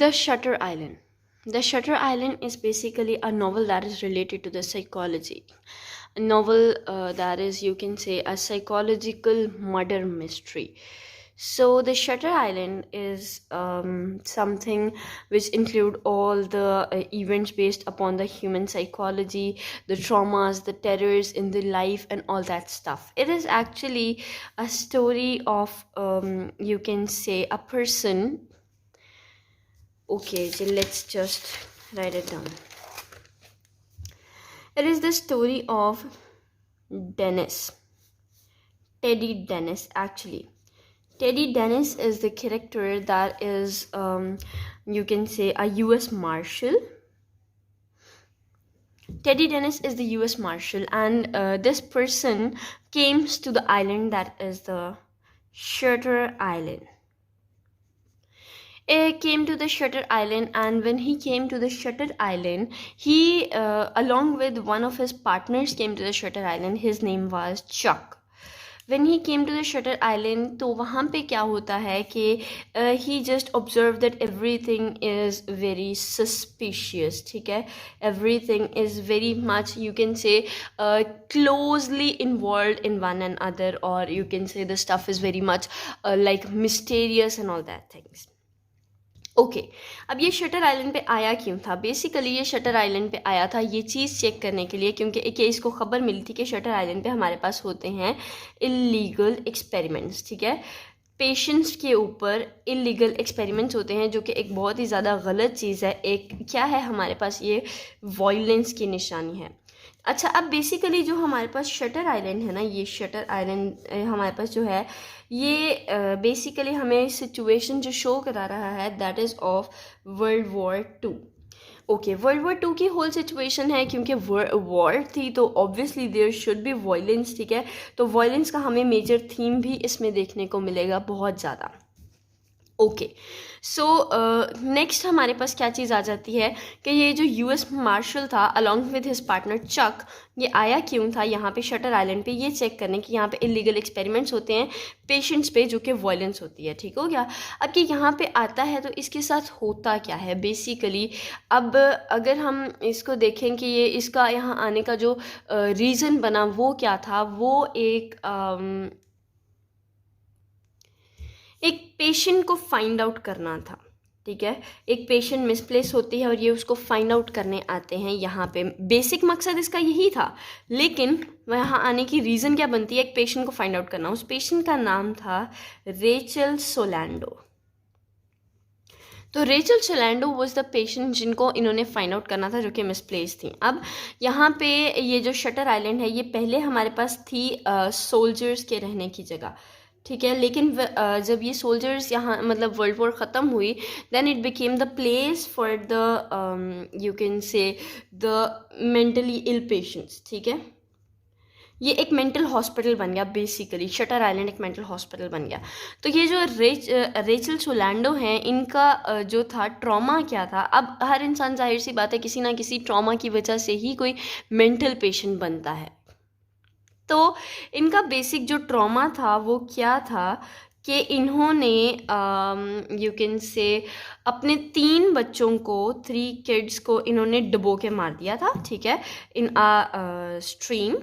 The Shutter Island. The Shutter Island is basically a novel that is related to the psychology. A novel that is, you can say, a psychological murder mystery. So the Shutter Island is something which include all the events based upon the human psychology, the traumas, the terrors in the life, and all that stuff. It is actually a story of, you can say, a person. Okay, so let's just write it down. It is the story of Dennis. Teddy Dennis, actually. Teddy Dennis is the character that is, you can say, a US Marshal. Teddy Dennis is the US Marshal, and this person came to the island that is the Shutter Island. Came to the Shutter Island, and when he came to the Shutter Island, he along with one of his partners came to the Shutter Island. His name was Chuck. When he came to the Shutter Island, तो वहाँ पे क्या होता है कि he just observed that everything is very suspicious, ठीक है? Everything is very much, you can say, closely involved in one another, or you can say the stuff is very much like mysterious and all that things. Okay अब ये shutter island पे आया क्यों था? Basically ये shutter island पे आया था ये चीज़ चेक करने के लिए, क्योंकि एक केस को खबर मिली थी कि शटर आइलैंड पे हमारे पास होते हैं इलीगल एक्सपेरिमेंट्स, ठीक है? पेशेंट्स के ऊपर इलीगल एक्सपेरिमेंट्स होते हैं, जो कि एक बहुत ही ज़्यादा गलत चीज़ है। एक क्या है, हमारे पास ये वायलेंस की निशानी है। अच्छा, अब बेसिकली जो हमारे पास शटर आइलैंड है ना, ये शटर आइलैंड हमारे पास जो है, ये बेसिकली हमें सिचुएशन जो शो करा रहा है that is of world war 2। Okay, world war 2 की होल सिचुएशन है, क्योंकि वॉर थी तो obviously there should be violence, ठीक है? तो वायलेंस का हमें मेजर थीम भी इसमें देखने को मिलेगा बहुत ज़्यादा। ओके, सो नेक्स्ट हमारे पास क्या चीज़ आ जाती है कि ये जो यूएस मार्शल था अलॉन्ग विद हिज पार्टनर चक, ये आया क्यों था यहाँ पे शटर आइलैंड पे? ये चेक करने कि यहाँ पे इलीगल एक्सपेरिमेंट्स होते हैं पेशेंट्स पे, जो कि वायलेंस होती है, ठीक हो गया? अब कि यहाँ पे आता है तो इसके साथ होता क्या है बेसिकली? अब अगर हम इसको देखें कि ये इसका यहाँ आने का जो रीज़न बना वो क्या था, वो एक पेशेंट को फाइंड आउट करना था, ठीक है? एक पेशेंट मिसप्लेस होती है और ये उसको फाइंड आउट करने आते हैं यहाँ पे। बेसिक मकसद इसका यही था, लेकिन वहाँ आने की रीज़न क्या बनती है? एक पेशेंट को फाइंड आउट करना। उस पेशेंट का नाम था रेचल सोलैंडो। तो रेचल सोलैंडो वॉज द पेशेंट जिनको इन्होंने फाइंड आउट करना था, जो कि मिसप्लेस थी। अब यहाँ पे ये जो शटर आइलैंड है, ये पहले हमारे पास थी सोल्जर्स के रहने की जगह, ठीक है? लेकिन जब ये सोल्जर्स यहाँ मतलब वर्ल्ड वॉर ख़त्म हुई, then it became the place for the you can say the mentally ill patients, ठीक है? ये एक मेंटल हॉस्पिटल बन गया बेसिकली, शटर आइलैंड एक मेंटल हॉस्पिटल बन गया। तो ये जो रेचल सोलैंडो हैं, इनका जो था ट्रॉमा क्या था? अब हर इंसान, जाहिर सी बात है, किसी ना किसी ट्रॉमा की वजह से ही कोई मेंटल पेशेंट बनता है। तो इनका बेसिक जो ट्रॉमा था वो क्या था कि इन्होंने यू कैन से अपने 3 बच्चों को, 3 किड्स को इन्होंने डुबो के मार दिया था, ठीक है? इन स्ट्रीम।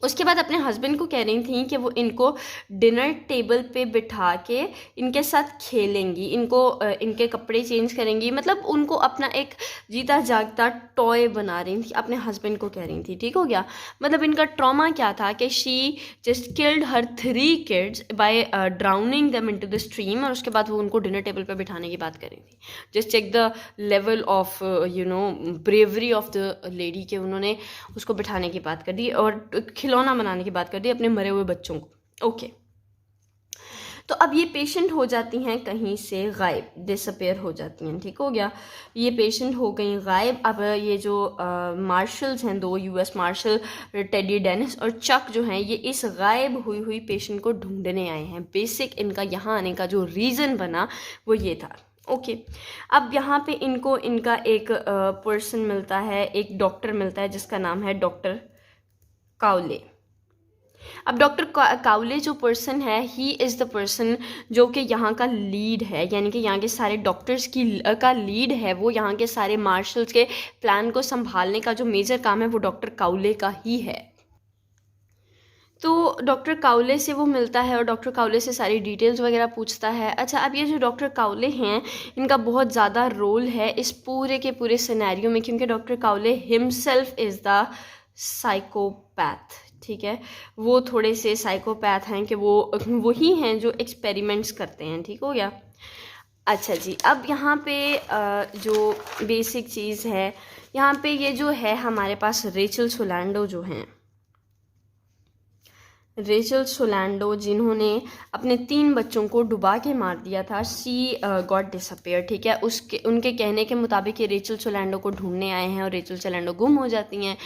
उसके बाद अपने हस्बैंड को कह रही थी कि वो इनको डिनर टेबल पे बिठा के इनके साथ खेलेंगी, इनको इनके कपड़े चेंज करेंगी, मतलब उनको अपना एक जीता जागता टॉय बना रही थी, अपने हस्बैंड को कह रही थी, ठीक हो गया? मतलब इनका ट्रॉमा क्या था कि she just killed her 3 kids by drowning them into the stream, और उसके बाद वो उनको डिनर टेबल पे बिठाने की बात कर रही थी। Just check the level of you know bravery of the lady, के उन्होंने उसको बिठाने की बात कर दी और खिलौना बनाने की बात कर दी अपने मरे हुए बच्चों को। ओके, तो अब ये पेशेंट हो जाती हैं कहीं से गायब, डिसअपेयर हो जाती हैं, ठीक हो गया? ये पेशेंट हो गई गायब। अब ये जो मार्शल्स हैं, 2 यूएस मार्शल, टेडी डेनिस और चक, जो हैं ये इस गायब हुई पेशेंट को ढूंढने आए हैं। बेसिक इनका यहाँ आने का जो रीज़न बना वो ये था। ओके, अब यहाँ पे इनको इनका एक पर्सन मिलता है, एक डॉक्टर मिलता है जिसका नाम है डॉक्टर काउले। अब डॉक्टर काउले जो पर्सन है, ही इज़ द पर्सन जो कि यहाँ का लीड है, यानी कि यहाँ के सारे डॉक्टर्स का लीड है। वो यहाँ के सारे मार्शल्स के प्लान को संभालने का जो मेजर काम है वो डॉक्टर काउले का ही है। तो डॉक्टर काउले से वो मिलता है और डॉक्टर काउले से सारी डिटेल्स वगैरह पूछता है। अच्छा, अब ये जो डॉक्टर काउले हैं, इनका बहुत ज़्यादा रोल है इस पूरे के पूरे सिनेरियो में, क्योंकि doctor Cowley himself is the psychopath. ठीक है, वो थोड़े से साइकोपैथ हैं कि वो वही हैं जो एक्सपेरिमेंट्स करते हैं। ठीक हो गया। अच्छा जी, अब यहाँ पे जो बेसिक चीज़ है, यहाँ पे ये जो है हमारे पास रेचल सोलैंडो जो हैं, रेचल सोलैंडो जिन्होंने अपने 3 बच्चों को डुबा के मार दिया था। She got disappear. ठीक है, उसके उनके कहने के मुताबिक ये रेचल सोलैंडो को ढूंढने आए हैं और रेचल सोलैंडो गुम हो जाती हैं।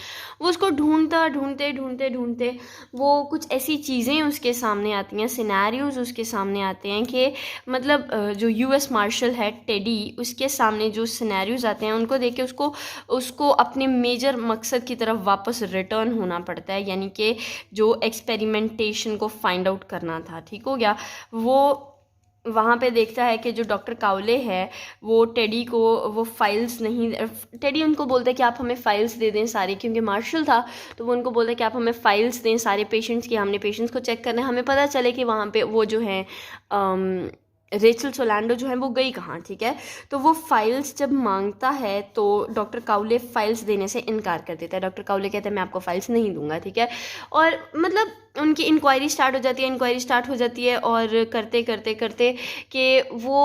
वो उसको ढूंढते वो कुछ ऐसी चीज़ें उसके सामने आती हैं, सिनेरियोज उसके सामने आते हैं कि मतलब जो यूएस मार्शल है टेडी, उसके सामने जो सिनेरियोज आते हैं उनको देख के उसको अपने मेजर मकसद की तरफ वापस रिटर्न होना पड़ता है, यानी कि जो एक्सपेरिमेंटेशन को फाइंड आउट करना था। ठीक हो गया। वो वहाँ पे देखता है कि जो डॉक्टर काउले है वो टेडी को वो फाइल्स नहीं, टेडी उनको बोलता है कि आप हमें फ़ाइल्स दे दें सारी, क्योंकि मार्शल था तो वो उनको बोलता है कि आप हमें फ़ाइल्स दें सारे पेशेंट्स की, हमने पेशेंट्स को चेक करना है, हमें पता चले कि वहाँ पे वो जो है रेचल सोलैंडो जो है वो गई कहाँ। ठीक है, तो वो फाइल्स जब मांगता है तो डॉक्टर काउले फाइल्स देने से इनकार कर देता है। डॉक्टर काउले कहते हैं मैं आपको फाइल्स नहीं दूंगा। ठीक है, और मतलब उनकी इंक्वायरी स्टार्ट हो जाती है और करते कि वो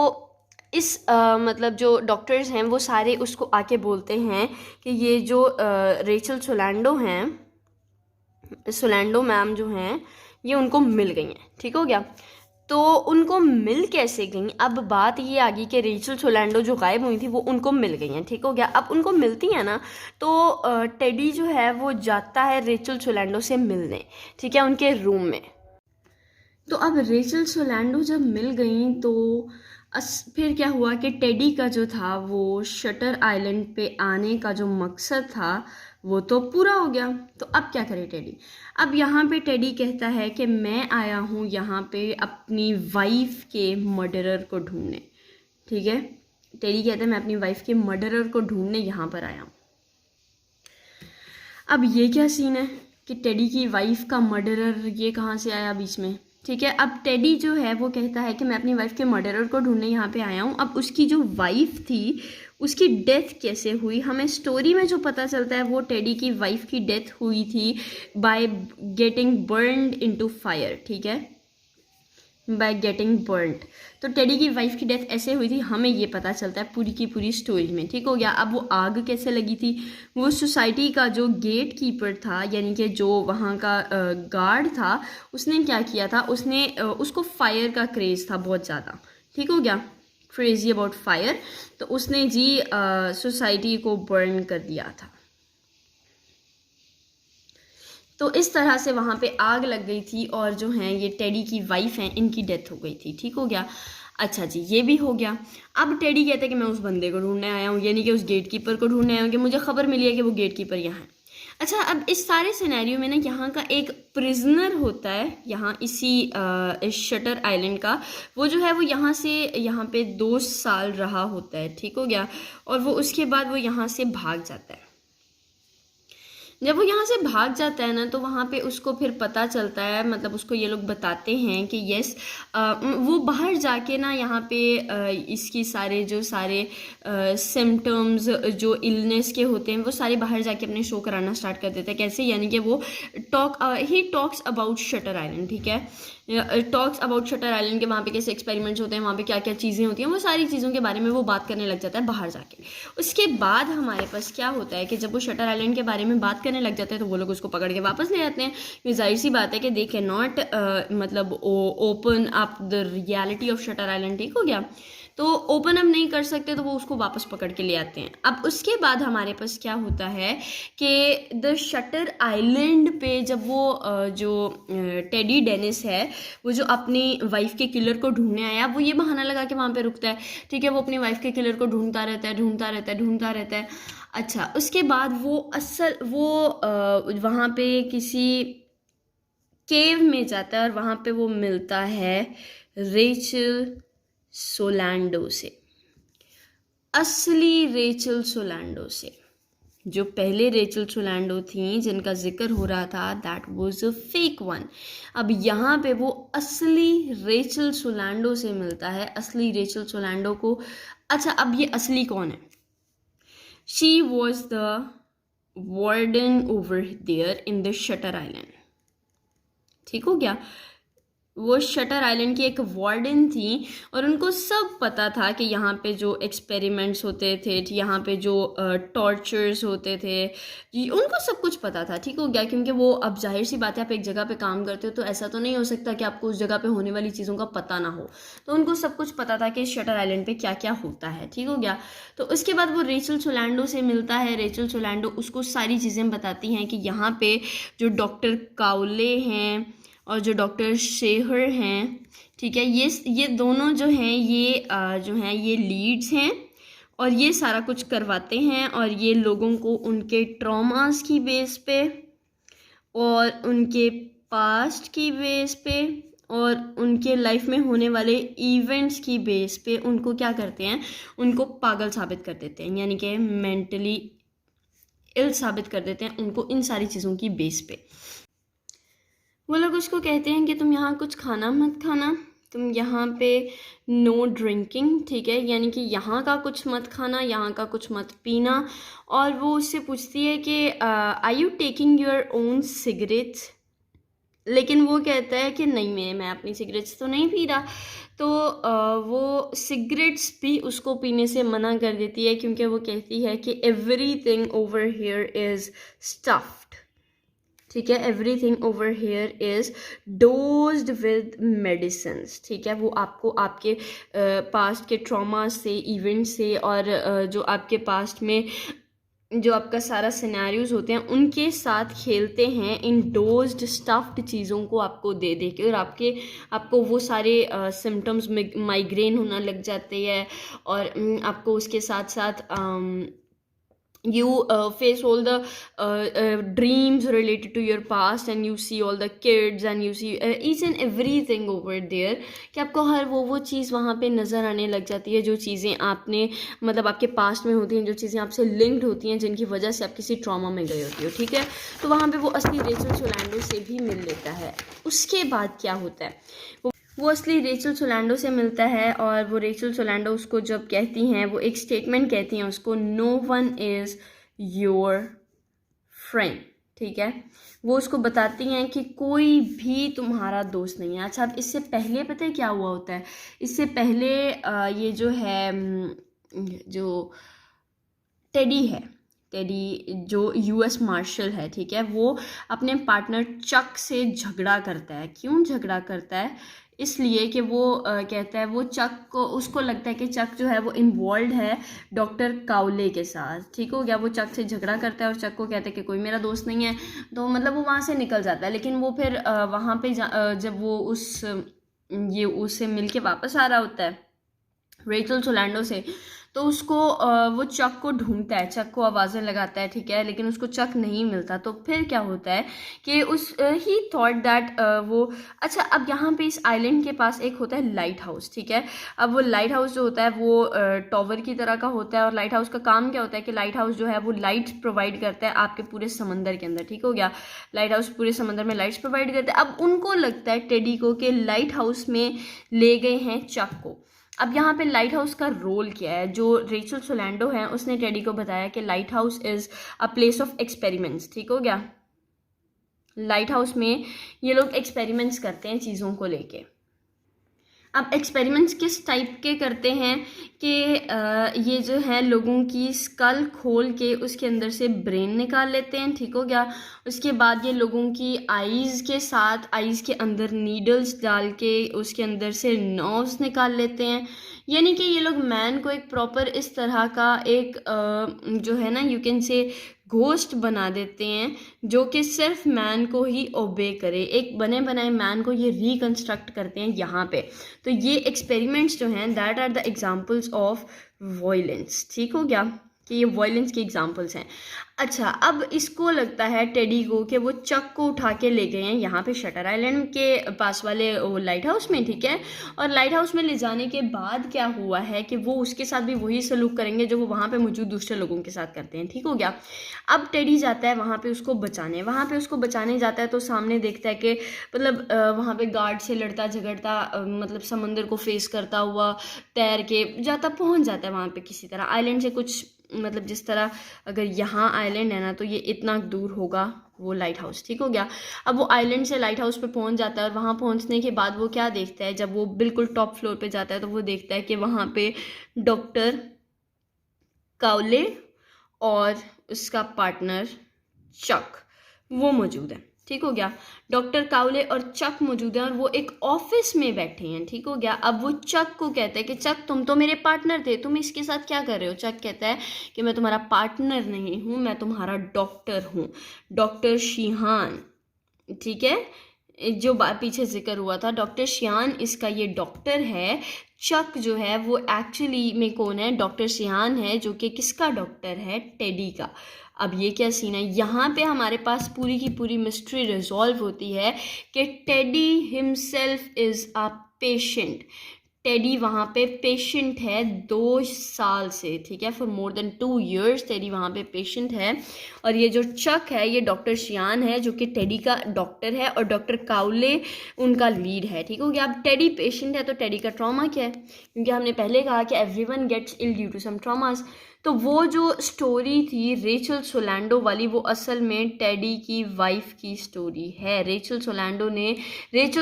इस मतलब जो डॉक्टर्स हैं वो सारे उसको आके बोलते हैं कि ये जो रेचल सोलैंडो हैं, सोलैंडो मैम जो हैं, ये उनको मिल गई हैं। ठीक हो गया। तो उनको मिल कैसे गई, अब बात ये आ गई कि रेचल सोलैंडो जो गायब हुई थी वो उनको मिल गई हैं। ठीक हो गया। अब उनको मिलती हैं ना, तो टेडी जो है वो जाता है रेचल सोलैंडो से मिलने। ठीक है, उनके रूम में। तो अब रेचल सोलैंडो जब मिल गई तो फिर क्या हुआ कि टेडी का जो था वो शटर आइलैंड पे आने का जो मकसद था वो तो पूरा हो गया। तो अब क्या करे टेडी। अब यहाँ पे टेडी कहता है कि मैं आया हूँ यहाँ पे अपनी वाइफ के मर्डरर को ढूंढने। ठीक है, टेडी कहता है मैं अपनी वाइफ के मर्डरर को ढूंढने यहाँ पर आया हूँ। अब ये क्या सीन है कि टेडी की वाइफ का मर्डरर ये कहाँ से आया बीच में। ठीक है, अब टेडी जो है वो कहता है कि मैं अपनी वाइफ के मर्डरर को ढूंढने यहाँ पे आया हूँ। अब उसकी जो वाइफ थी उसकी डेथ कैसे हुई, हमें स्टोरी में जो पता चलता है वो टेडी की वाइफ की डेथ हुई थी by getting burned into fire. ठीक है, बाय गेटिंग बर्न्ड। तो टेडी की वाइफ की डेथ ऐसे हुई थी, हमें ये पता चलता है पूरी की पूरी स्टोरी में। ठीक हो गया। अब वो आग कैसे लगी थी, वो सोसाइटी का जो गेट कीपर था, यानी कि जो वहाँ का गार्ड था, उसने क्या किया था, उसने उसको फायर का क्रेज़ था बहुत ज़्यादा। ठीक हो गया, क्रेजी अबाउट फायर। तो उसने जी सोसाइटी को बर्न कर दिया था। तो इस तरह से वहाँ पे आग लग गई थी और जो हैं ये टेडी की वाइफ हैं, इनकी डेथ हो गई थी। ठीक हो गया। अच्छा जी, ये भी हो गया। अब टेडी कहते हैं कि मैं उस बंदे को ढूंढने आया हूँ, यानी कि उस गेट कीपर को ढूंढने आया हूँ कि मुझे खबर मिली है कि वो गेट कीपर यहाँ है। अच्छा, अब इस सारे सिनेरियो में ना यहाँ का एक प्रिजनर होता है, यहाँ इसी इस शटर आइलैंड का, वो जो है वो यहाँ से यहाँ पे 2 साल रहा होता है। ठीक हो गया। और वो उसके बाद वो यहाँ से भाग जाता है। जब वो यहाँ से भाग जाता है ना, तो वहाँ पे उसको फिर पता चलता है, मतलब उसको ये लोग बताते हैं कि यस वो बाहर जाके ना यहाँ पे इसकी सारे सिम्टम्स जो इलनेस के होते हैं वो सारे बाहर जाके अपने शो कराना स्टार्ट कर देता है। कैसे, यानी कि वो he talks about shutter Island. ठीक है, टॉक्स अबाउट शटर आइलैंड के वहाँ पे कैसे एक्सपेरिमेंट्स होते हैं, वहाँ पे क्या क्या चीज़ें होती हैं, वो सारी चीज़ों के बारे में वो बात करने लग जाता है बाहर जाके। उसके बाद हमारे पास क्या होता है कि जब वो शटर आइलैंड के बारे में बात करने लग जाते हैं तो वो लोग उसको पकड़ के वापस ले आते हैं। ये जाहिर सी बात है कि दे कैन नॉट मतलब open up the reality of shutter Island. ठीक हो गया। तो ओपन अप नहीं कर सकते तो वो उसको वापस पकड़ के ले आते हैं। अब उसके बाद हमारे पास क्या होता है कि द शटर आइलैंड पे जब वो जो टेडी डेनिस है वो जो अपनी वाइफ के किलर को ढूंढने आया, वो ये बहाना लगा के वहाँ पे रुकता है। ठीक है, वो अपनी वाइफ के किलर को ढूंढता रहता है। अच्छा, उसके बाद वो वहाँ पे किसी केव में जाता है और वहाँ पे वो मिलता है रेचल सोलैंडो से, असली रेचल सोलैंडो से। जो पहले रेचल सोलैंडो थी जिनका जिक्र हो रहा था, that was a fake one. अब यहाँ पे वो असली रेचल सोलैंडो से मिलता है, असली रेचल सोलैंडो को। अच्छा, अब ये असली कौन है? She was the warden over there in the Shutter Island. ठीक हो गया? वो शटर आइलैंड की एक वार्डन थी और उनको सब पता था कि यहाँ पे जो एक्सपेरिमेंट्स होते थे, यहाँ पे जो टॉर्चर्स होते थे, उनको सब कुछ पता था। ठीक हो गया? क्योंकि वो, अब जाहिर सी बात है, आप एक जगह पे काम करते हो तो ऐसा तो नहीं हो सकता कि आपको उस जगह पे होने वाली चीज़ों का पता ना हो। तो उनको सब कुछ पता था कि शटर आइलैंड पे क्या क्या होता है। ठीक हो गया? तो उसके बाद वो रेचल सोलैंडो से मिलता है। रेचल सोलैंडो उसको सारी चीज़ें बताती हैं कि यहाँ पे जो डॉक्टर काउले हैं और जो डॉक्टर शेहर हैं, ठीक है, ये दोनों जो हैं, ये लीड्स हैं और ये सारा कुछ करवाते हैं। और ये लोगों को उनके ट्रॉमास की बेस पे और उनके पास्ट की बेस पे और उनके लाइफ में होने वाले इवेंट्स की बेस पे उनको क्या करते हैं, उनको पागल साबित कर देते हैं, यानी कि मेंटली इल साबित कर देते हैं उनको इन सारी चीज़ों की बेस पे। वो लोग उसको कहते हैं कि तुम यहाँ कुछ खाना मत खाना, तुम यहाँ पे नो ड्रिंकिंग, ठीक है, यानी कि यहाँ का कुछ मत खाना, यहाँ का कुछ मत पीना। और वो उससे पूछती है कि are you taking your own cigarettes? लेकिन वो कहता है कि नहीं, मैं अपनी सिगरेट्स तो नहीं पी रहा। तो वो सिगरेट्स भी उसको पीने से मना कर देती है, क्योंकि वो कहती है कि everything over here is stuffed. ठीक है, everything over here is dozed with medicines. ठीक है, वो आपको आपके पास्ट के ट्रॉमा से, इवेंट से और जो आपके पास्ट में जो आपका सारा सिनेरियोज होते हैं उनके साथ खेलते हैं, इन डोज्ड स्टफ्ड चीज़ों को आपको दे दे के, और आपको वो सारे सिम्टम्स, माइग्रेन होना लग जाते हैं और आपको उसके साथ साथ you face all the dreams related to your past, and you see all the kids, and you see each and everything over there, कि आपको हर वो चीज़ वहाँ पे नज़र आने लग जाती है, जो चीज़ें आपने, मतलब आपके पास्ट में होती हैं, जो चीज़ें आपसे लिंक्ड होती हैं, जिनकी वजह से आप किसी ट्रॉमा में गए होती हो। ठीक है, तो वहाँ पे वो असली रेचल सोलैंडो से भी मिल लेता है। उसके बाद क्या होता है, वो असली रेचल सोलैंडो से मिलता है और वो रेचल सोलैंडो उसको जब कहती हैं, वो एक स्टेटमेंट कहती हैं उसको, no one is your friend. ठीक है, वो उसको बताती हैं कि कोई भी तुम्हारा दोस्त नहीं है। अच्छा, अब इससे पहले पता है क्या हुआ होता है? इससे पहले ये जो है, जो टेडी है, टेडी जो यूएस मार्शल है, ठीक है, वो अपने पार्टनर चक से झगड़ा करता है। क्यों झगड़ा करता है? इसलिए कि वो कहता है, वो चक को, उसको लगता है कि चक जो है वो इन्वॉल्व है डॉक्टर काउले के साथ। ठीक हो गया? वो चक से झगड़ा करता है और चक को कहता है कि कोई मेरा दोस्त नहीं है, तो मतलब वो वहाँ से निकल जाता है। लेकिन वो फिर वहाँ पे जब वो उससे मिल के वापस आ रहा होता है रेचल सोलैंडो से, तो उसको वो चक को ढूंढता है, चक को आवाज़ें लगाता है, ठीक है, लेकिन उसको चक नहीं मिलता। तो फिर क्या होता है कि ही थॉट दैट वो, अच्छा, अब यहाँ पे इस आइलैंड के पास एक होता है लाइट हाउस। ठीक है, अब वो लाइट हाउस जो होता है वो टॉवर की तरह का होता है, और लाइट हाउस का काम क्या होता है कि लाइट हाउस जो है वो लाइट्स प्रोवाइड करता है आपके पूरे समंदर के अंदर। ठीक हो गया? लाइट हाउस पूरे समंदर में लाइट्स प्रोवाइड करता है। अब उनको लगता है टेडी को कि लाइट हाउस में ले गए हैं चक को। अब यहाँ पे लाइट हाउस का रोल क्या है? जो रेचल सोलैंडो है उसने टेडी को बताया कि light house is a place of experiments. ठीक हो गया? लाइट हाउस में ये लोग एक्सपेरिमेंट्स करते हैं चीज़ों को लेके। अब एक्सपेरिमेंट्स किस टाइप के करते हैं कि ये जो है लोगों की स्कल खोल के उसके अंदर से ब्रेन निकाल लेते हैं। ठीक हो गया? उसके बाद ये लोगों की आईज़ के साथ, आईज़ के अंदर नीडल्स डाल के उसके अंदर से नर्व्स निकाल लेते हैं। यानी कि ये लोग मैन को एक प्रॉपर इस तरह का एक जो है ना, यू कैन से घोस्ट बना देते हैं, जो कि सिर्फ मैन को ही ओबे करे। एक बने बनाए मैन को ये रिकंस्ट्रक्ट करते हैं यहाँ पे। तो ये एक्सपेरिमेंट्स जो हैं that are the examples of violence. ठीक हो गया? कि ये वायलेंस की एग्जांपल्स हैं। अच्छा, अब इसको लगता है टेडी को कि वो चक को उठा के ले गए हैं यहाँ पे शटर आइलैंड के पास वाले वो लाइट हाउस में, ठीक है। और लाइट हाउस में ले जाने के बाद क्या हुआ है कि वो उसके साथ भी वही सलूक करेंगे जो वो वहाँ पे मौजूद दूसरे लोगों के साथ करते हैं, ठीक हो गया। अब टेडी जाता है वहाँ पे उसको बचाने जाता है तो सामने देखता है कि मतलब वहाँ पे गार्ड से लड़ता झगड़ता मतलब समंदर को फेस करता हुआ तैर के जाता, पहुँच जाता है वहाँ पे किसी तरह आइलैंड से कुछ, मतलब जिस तरह अगर यहाँ आइलैंड है ना तो ये इतना दूर होगा वो लाइट हाउस, ठीक हो गया। अब वो आइलैंड से लाइट हाउस पे पहुंच जाता है और वहाँ पहुंचने के बाद वो क्या देखता है, जब वो बिल्कुल टॉप फ्लोर पे जाता है तो वो देखता है कि वहाँ पे डॉक्टर काउले और उसका पार्टनर चक वो मौजूद है, ठीक हो गया। डॉक्टर काउले और चक मौजूद हैं और वो एक ऑफिस में बैठे हैं, ठीक हो गया। अब वो चक को कहता है कि चक तुम तो मेरे पार्टनर थे, तुम इसके साथ क्या कर रहे हो। चक कहता है कि मैं तुम्हारा पार्टनर नहीं हूँ, मैं तुम्हारा डॉक्टर हूँ, डॉक्टर शिहान, ठीक है। जो पीछे जिक्र हुआ था डॉक्टर शियान, इसका ये डॉक्टर है। चक जो है वो एक्चुअली में कौन है, डॉक्टर शियान है, जो कि किसका डॉक्टर है, टेडी का। अब ये क्या सीन है, यहाँ पे हमारे पास पूरी की पूरी मिस्ट्री रिजॉल्व होती है कि teddy himself is a patient. Teddy वहाँ पे पेशेंट है 2 साल से, ठीक है। For more than 2 years teddy वहाँ पे पेशेंट है। और ये जो चक है ये डॉक्टर शियान है जो कि टेडी का डॉक्टर है और डॉक्टर काउले उनका लीड है, ठीक हो गया। अब टेडी पेशेंट है तो टेडी का ट्रॉमा क्या है, क्योंकि हमने पहले कहा कि everyone gets ill due to some traumas. तो वो जो स्टोरी थी रेचल सोलैंडो वाली, वो असल में टेडी की वाइफ की स्टोरी है। रेचल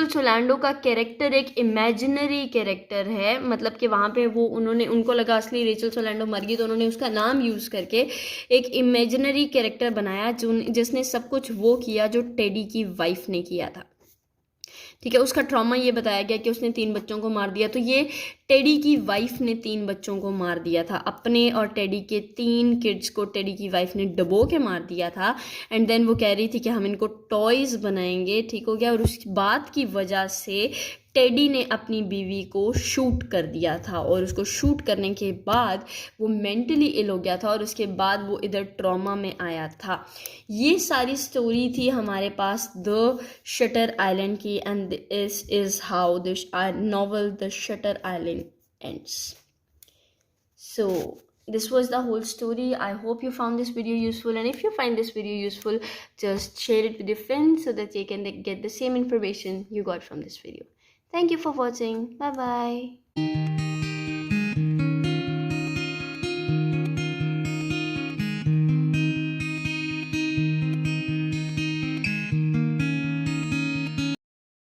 सोलैंडो का कैरेक्टर एक इमेजिनरी कैरेक्टर है, मतलब कि वहाँ पे वो उनको लगा असली रेचल सोलैंडो मर गई तो उन्होंने उसका नाम यूज़ करके एक इमेजिनरी कैरेक्टर बनाया जिसने सब कुछ वो किया जो टेडी की वाइफ ने किया था, ठीक है। उसका ट्रॉमा ये बताया गया कि उसने 3 बच्चों को मार दिया। तो ये टेडी की वाइफ ने 3 बच्चों को मार दिया था, अपने और टेडी के 3 किड्स को टेडी की वाइफ ने डबो के मार दिया था। एंड देन वो कह रही थी कि हम इनको टॉयज़ बनाएंगे, ठीक हो गया। और उस बात की वजह से टेडी ने अपनी बीवी को शूट कर दिया था और उसको शूट करने के बाद वो मेंटली इल हो गया था और उसके बाद वो इधर ट्रॉमा में आया था। ये सारी स्टोरी थी हमारे पास द शटर आइलैंड की, and this is how this novel the Shutter island ends. So this was the whole story. I hope you found this video useful, and if you find this video useful, just share it with your friends so that they can get the same information you got from this video. Thank you for watching. Bye bye.